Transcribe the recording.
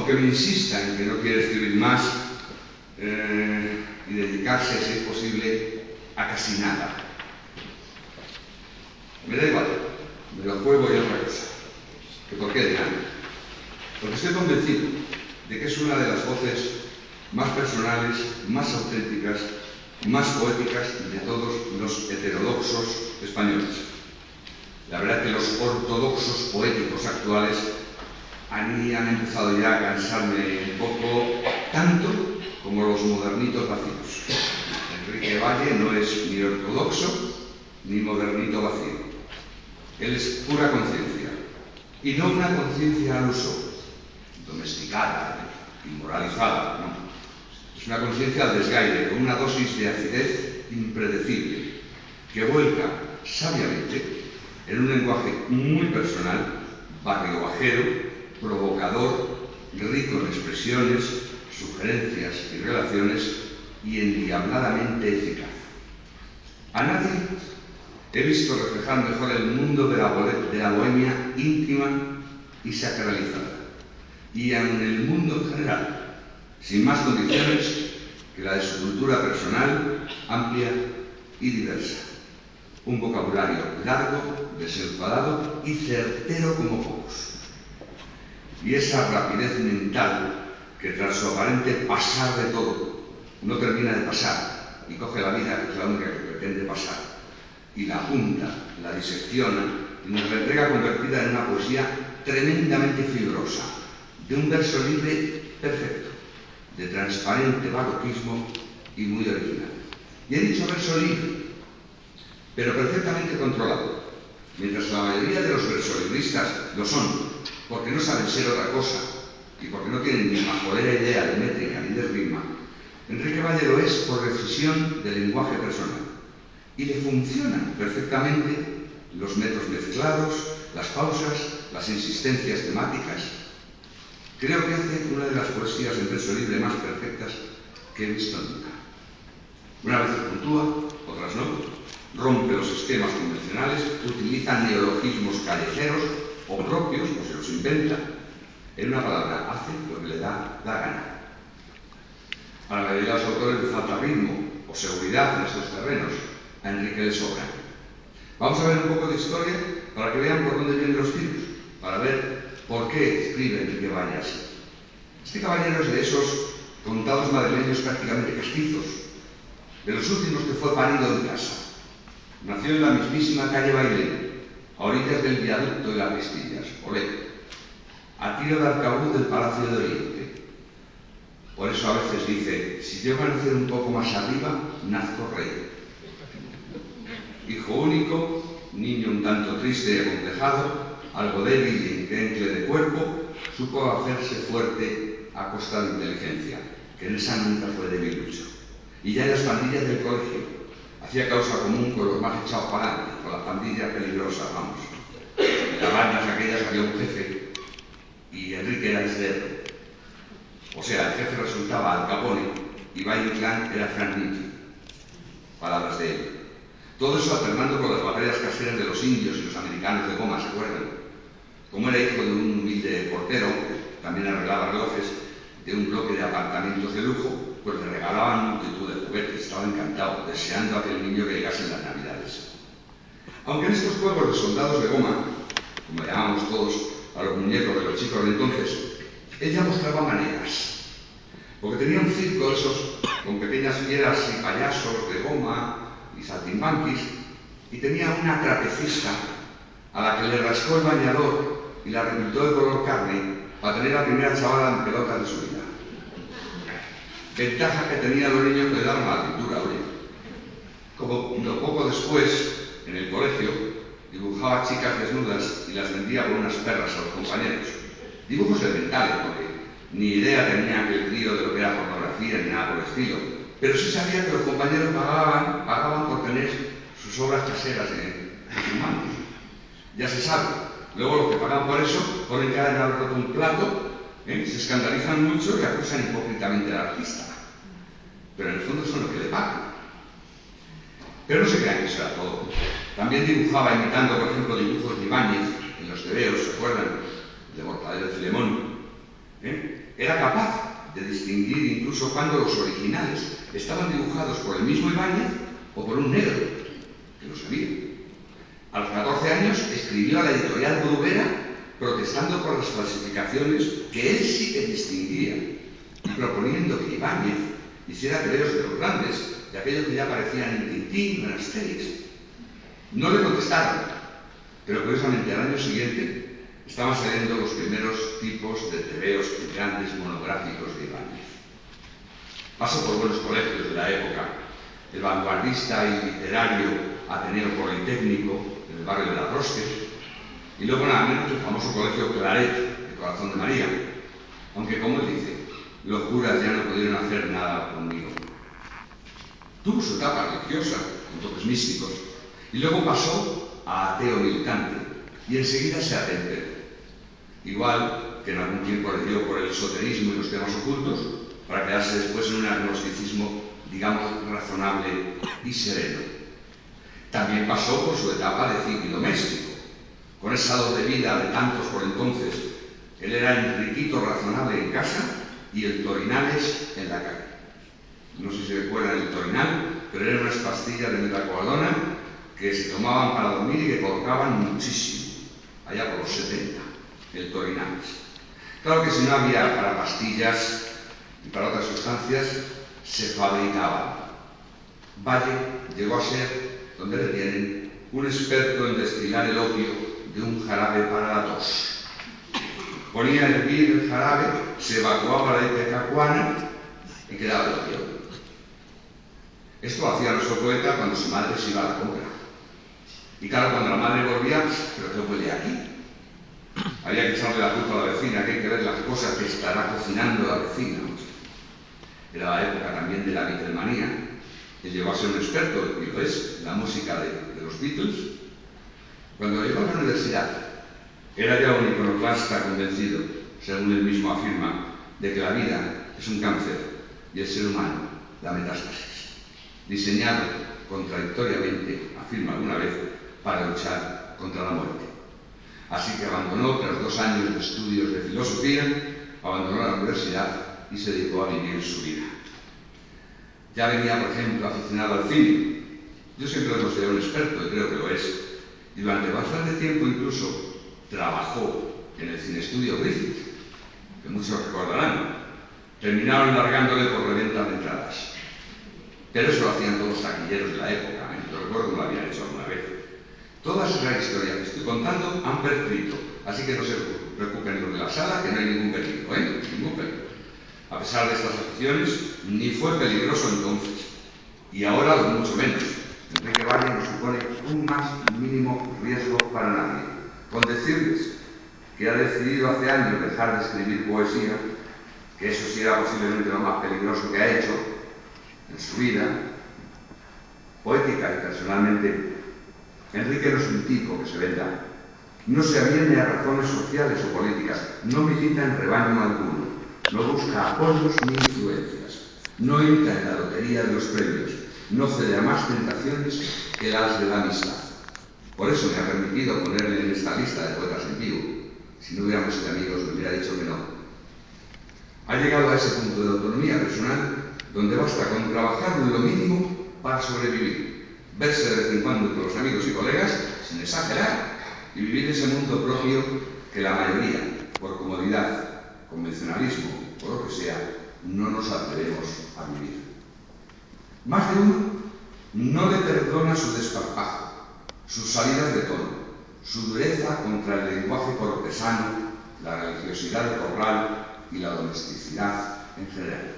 que me insista en que no quiere escribir más y dedicarse, si es posible, a casi nada. Me da igual, me lo juego y otra cosa. ¿Que por qué de nada? Porque estoy convencido de que es una de las voces más personales, más auténticas, más poéticas de todos los heterodoxos españoles. La verdad es que los ortodoxos poéticos actuales han empezado ya a cansarme un poco, tanto como los modernitos vacíos. Enrique Valle no es ni ortodoxo ni modernito vacío. Él es pura conciencia, y no una conciencia al uso, domesticada y moralizada, no. Es una conciencia al desgaire, con una dosis de acidez impredecible, que vuelca sabiamente en un lenguaje muy personal, barriobajero, provocador, rico en expresiones, sugerencias y relaciones, y endiabladamente eficaz. A nadie he visto reflejar mejor el mundo de la bohemia íntima y sacralizada, y en el mundo en general, sin más condiciones que la de su cultura personal, amplia y diversa. Un vocabulario largo, desenfadado y certero como pocos. Y esa rapidez mental que tras su aparente pasar de todo, no termina de pasar y coge la vida, que es la única que pretende pasar, y la junta, la disecciona y nos la entrega convertida en una poesía tremendamente fibrosa, de un verso libre perfecto, de transparente barroquismo y muy original. Y he dicho verso libre, pero perfectamente controlado, mientras la mayoría de los versolibristas lo son porque no saben ser otra cosa y porque no tienen ni majolera idea de métrica ni de rima. Enrique Valle lo es por decisión del lenguaje personal, y le funcionan perfectamente los metros mezclados, las pausas, las insistencias temáticas. Creo que hace una de las poesías en verso libre más perfectas que he visto nunca. Una vez puntúa, otras no. Rompe los esquemas convencionales, utiliza neologismos callejeros o propios, o se los inventa. En una palabra, hace lo que le da la gana. A la mayoría de los autores le falta ritmo o seguridad en estos terrenos. A Enrique le sobra. Vamos a ver un poco de historia para que vean por dónde vienen los tiros, para ver por qué escribe Enrique Valle así. Este caballero es de esos contados madrileños prácticamente castizos, de los últimos que fue parido en casa. Nació en la mismísima calle Bailén, a orillas del viaducto de las Vistillas, Olé, a tiro de arcabuz del Palacio de Oriente. Por eso a veces dice, si llego a nacer un poco más arriba, nazco rey. Hijo único, niño un tanto triste y acomplejado, algo débil y enclenque de cuerpo, supo hacerse fuerte a costa de inteligencia, que en esa nunca fue debilucho. Y ya en las pandillas del colegio, hacía causa común con los más echados para adelante, con las pandillas peligrosas, vamos. En las bandas aquellas había un jefe, y Enrique era el cerdo. O sea, el jefe resultaba Al Capone, y Valle Inclán era Frank Nitti. Palabras de él. Todo eso alternando con las batallas caseras de los indios y los americanos de goma, ¿se acuerdan? Como era hijo de un humilde portero, que también arreglaba relojes, de un bloque de apartamentos de lujo, pues le regalaban multitud de juguetes. Estaba encantado, deseando a que el niño que llegase en las Navidades. Aunque en estos juegos de soldados de goma, como le llamamos todos a los muñecos de los chicos de entonces, ella mostraba maneras. Porque tenía un circo esos con pequeñas fieras y payasos de goma y saltimbanquis, y tenía una trapecista a la que le rascó el bañador y la repintó de color carne para tener la primera chavala en pelotas de su vida. Ventaja que tenían los niños que le daban la pintura, oye. Como poco después, en el colegio, dibujaba chicas desnudas y las vendía por unas perras a los compañeros. Dibujos elementales, porque ni idea tenía aquel crío de lo que era pornografía ni nada por el estilo. Pero sí sabía que los compañeros pagaban por tener sus obras caseras en sus manos. Ya se sabe. Luego los que pagan por eso ponen cara en haber roto un plato, se escandalizan mucho y acusan hipócritamente al artista. Pero en el fondo son los que le pagan. Pero no se crean que eso era todo. También dibujaba imitando, por ejemplo, dibujos de Ibáñez en los tebeos, ¿se acuerdan? De Mortadelo de Filemón. Era capaz de distinguir incluso cuando los originales estaban dibujados por el mismo Ibáñez o por un negro, que lo sabía. A los 14 años escribió a la editorial Bruguera protestando por las falsificaciones que él sí que distinguía y proponiendo que Ibáñez hiciera tebeos de los grandes, de aquellos que ya aparecían en Tintín o en Astérix. No le contestaron, pero curiosamente al año siguiente estaban saliendo los primeros tipos de tebeos grandes monográficos de Ibáñez. Pasó por buenos colegios de la época, el vanguardista y literario Ateneo Politécnico, en el barrio de La Rosque, y luego nada menos el famoso colegio Claret, de Corazón de María, aunque como él dice, los curas ya no pudieron hacer nada conmigo. Tuvo su etapa religiosa, con toques místicos, y luego pasó a ateo militante, y enseguida se atentó. Igual que en algún tiempo le dio por el esoterismo y los temas ocultos, para quedarse después en un agnosticismo, digamos, razonable y sereno. También pasó por su etapa de civil doméstico, con esa doble vida de tantos por entonces. Él era Enriquito razonable en casa y el Torinales en la calle. No sé si recuerdan el Torinal, pero eran unas pastillas de metacoadona que se tomaban para dormir y que colocaban muchísimo, allá por los 70, el Torinales. Claro que si no había para pastillas y para otras sustancias, se fabricaban. Valle llegó a ser, donde le tienen, un experto en destilar el opio de un jarabe para la tos. Ponía a hervir el jarabe, se evacuaba la ipecacuana y quedaba el opio. Esto lo hacía nuestro poeta cuando su madre se iba a la compra. Y claro, cuando la madre volvía, ¿pero qué huele aquí? Había que echarle la culpa a la vecina, que hay que ver las cosas que estará cocinando la vecina. Era la época también de la Beatlemanía. Él llegó a ser un experto, y lo es, en la música de los Beatles. Cuando llegó a la universidad, era ya un iconoclasta convencido, según él mismo afirma, de que la vida es un cáncer y el ser humano la metástasis, diseñado contradictoriamente, afirma alguna vez, para luchar contra la muerte. Así que abandonó, tras 2 años de estudios de filosofía, abandonó la universidad y se dedicó a vivir su vida. Ya venía, por ejemplo, aficionado al cine. Yo siempre lo considero un experto y creo que lo es. Y durante bastante tiempo incluso trabajó en el Cinestudio Griffith, que muchos recordarán. Terminaron largándole por reventa de entradas. Pero eso lo hacían todos los taquilleros de la época, ¿eh? Yo recuerdo que lo habían hecho alguna vez. Todas esas historias que estoy contando han prescrito, así que no se preocupen los de la sala, que no hay ningún peligro, ningún peligro. A pesar de estas aficiones, ni fue peligroso entonces, y ahora mucho menos. Enrique Valle no supone un más mínimo riesgo para nadie. Con decirles que ha decidido hace años dejar de escribir poesía, que eso sí era posiblemente lo más peligroso que ha hecho en su vida, poética y personalmente, Enrique no es un tipo que se venda, no se aviene a razones sociales o políticas, no milita en rebaño alguno, no busca apoyos ni influencias, no entra en la lotería de los premios, no cede a más tentaciones que las de la amistad. Por eso me ha permitido ponerle en esta lista de poetas en vivo. Si no hubiéramos sido amigos, me hubiera dicho que no. Ha llegado a ese punto de autonomía personal donde basta con trabajar lo mínimo para sobrevivir, verse de vez en cuando con los amigos y colegas, sin exagerar, y vivir ese mundo propio que la mayoría, por comodidad, convencionalismo o lo que sea, no nos atrevemos a vivir. Más de uno no le perdona su desparpajo, sus salidas de tono, su dureza contra el lenguaje cortesano, la religiosidad de corral y la domesticidad en general.